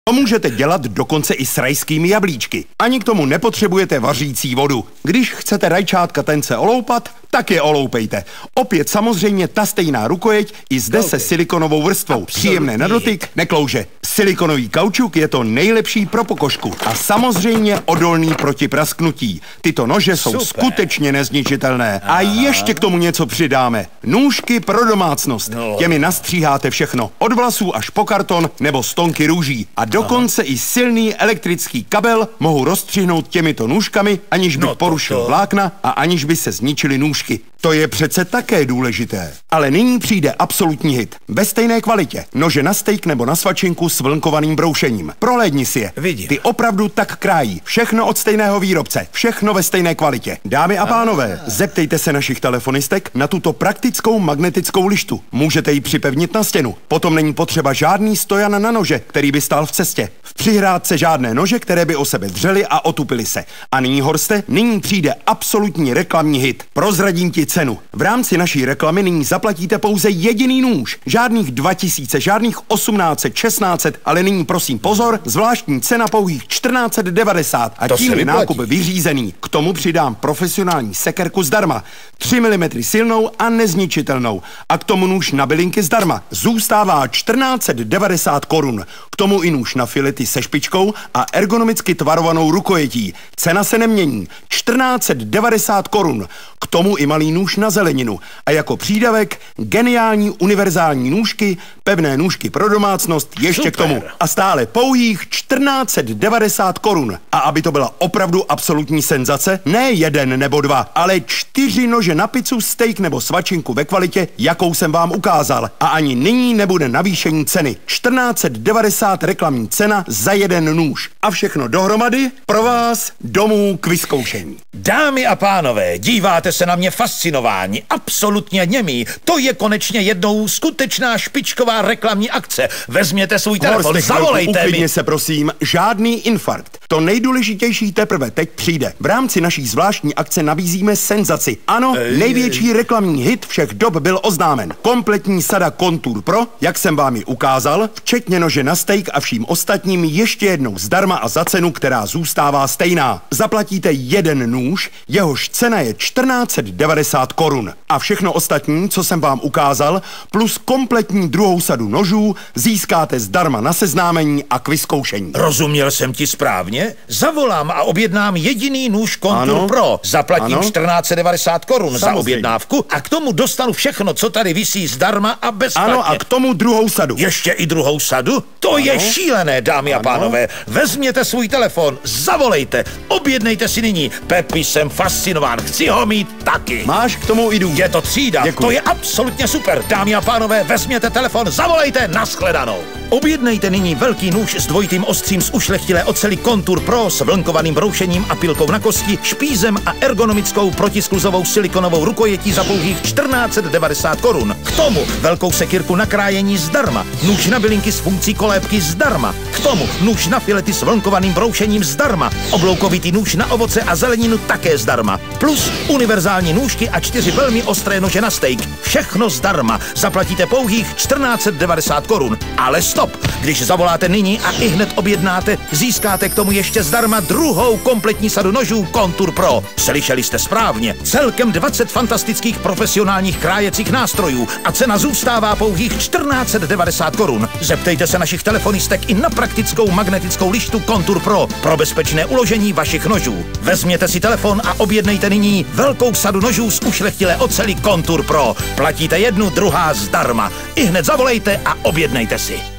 To můžete dělat dokonce i s rajskými jablíčky. Ani k tomu nepotřebujete vařící vodu. Když chcete rajčátka tence oloupat, tak je oloupejte. Opět samozřejmě ta stejná rukojeť, i zde se silikonovou vrstvou. Absolutní. Příjemné na dotyk, neklouže. Silikonový kaučuk je to nejlepší pro pokožku. A samozřejmě odolný proti prasknutí. Tyto nože jsou skutečně nezničitelné. A ještě k tomu něco přidáme. Nůžky pro domácnost. Těmi nastříháte všechno. Od vlasů až po karton nebo stonky růží. A dokonce i silný elektrický kabel mohu rozstřihnout těmito nůžkami, aniž bych porušil vlákna a aniž by se zničily nůžky. To je přece také důležité. Ale nyní přijde absolutní hit. Ve stejné kvalitě. Nože na steak nebo na svačinku s vlnkovaným broušením. Prohlédni si je. Vidím. Ty opravdu tak krájí. Všechno od stejného výrobce. Všechno ve stejné kvalitě. Dámy a pánové, zeptejte se našich telefonistek na tuto praktickou magnetickou lištu. Můžete ji připevnit na stěnu. Potom není potřeba žádný stojan na nože, který by stál v cestě. V přihrádce žádné nože, které by o sebe dřely a otupily se. A nyní, Horste, nyní přijde absolutní reklamní hit. Prozradím ti cenu. V rámci naší reklamy nyní zaplatíte pouze jediný nůž. Žádných 2000, žádných 1800, 1600, ale nyní prosím pozor, zvláštní cena pouhých 1490 a to tím je nákup vyřízený. K tomu přidám profesionální sekerku zdarma. 3 mm silnou a nezničitelnou. A k tomu nůž na bylinky zdarma. Zůstává 1490 korun. K tomu i nůž na filety se špičkou a ergonomicky tvarovanou rukojetí. Cena se nemění. 1490 korun. K tomu i malý nůž na zeleninu. A jako přídavek geniální univerzální nůžky, pevné nůžky pro domácnost ještě k tomu. A stále pouhých 1490 korun. A aby to byla opravdu absolutní senzace, ne 1 nebo 2, ale 4 nože na pizzu, steak nebo svačinku ve kvalitě, jakou jsem vám ukázal. A ani nyní nebude navýšení ceny. 1490 reklamní cena za 1 nůž. A všechno dohromady pro vás domů k vyzkoušení. Dámy a pánové, díváte se na mě fascinováni, absolutně němí. To je konečně jednou skutečná špičková reklamní akce. Vezměte svůj telefon, zavolejte mi. Uklidně se prosím, žádný infarkt. To nejdůležitější teprve teď přijde. V rámci naší zvláštní akce nabízíme senzaci. Ano, největší reklamní hit všech dob byl oznámen. Kompletní sada Contour Pro, jak jsem vám ji ukázal, včetně nože na steak a vším ostatním ještě jednou zdarma a za cenu, která zůstává stejná. Zaplatíte 1 nůž, jehož cena je 1490 korun. A všechno ostatní, co jsem vám ukázal, plus kompletní druhou sadu nožů, získáte zdarma na seznámení a k vyzkoušení. Rozuměl jsem ti správně? Zavolám a objednám jediný nůž Contour Pro. Zaplatím 1490 korun za objednávku a k tomu dostanu všechno, co tady visí zdarma a bezplatně. Ano, a k tomu druhou sadu. Ještě i druhou sadu? To je šílené, dámy a pánové. Vezměte svůj telefon, zavolejte, objednejte si nyní. Pepi, jsem fascinován, chci ho mít taky. Máš k tomu i důvod. Je to třída, děkuji. To je absolutně super. Dámy a pánové, vezměte telefon, zavolejte, nashledanou. Objednejte nyní velký nůž s dvojitým ostřím z ušlechtilé oceli Contour Pro s vlnkovaným broušením a pilkou na kosti, špízem a ergonomickou protiskluzovou silikonovou rukojetí za pouhých 1490 korun. K tomu velkou sekírku na krájení zdarma, nůž na bylinky s funkcí kolébky zdarma. K tomu nůž na filety s vlnkovaným broušením zdarma, obloukovitý nůž na ovoce a zeleninu také zdarma. Plus univerzální nůžky a 4 velmi ostré nože na steak. Všechno zdarma. Zaplatíte pouhých 1490 korun. Ale stop! Když zavoláte nyní a ihned objednáte, získáte k tomu ještě zdarma druhou kompletní sadu nožů Contour Pro. Slyšeli jste správně. Celkem 20 fantastických profesionálních krájecích nástrojů a cena zůstává pouhých 1490 korun. Zeptejte se našich telefonistek i na praktickou magnetickou lištu Contour pro bezpečné uložení vašich nožů. Vezměte si telefon a objednejte nyní velkou sadu nožů z ušlechtilé oceli Contour Pro. Platíte 1, druhá zdarma. Ihned zavolejte a objednejte si.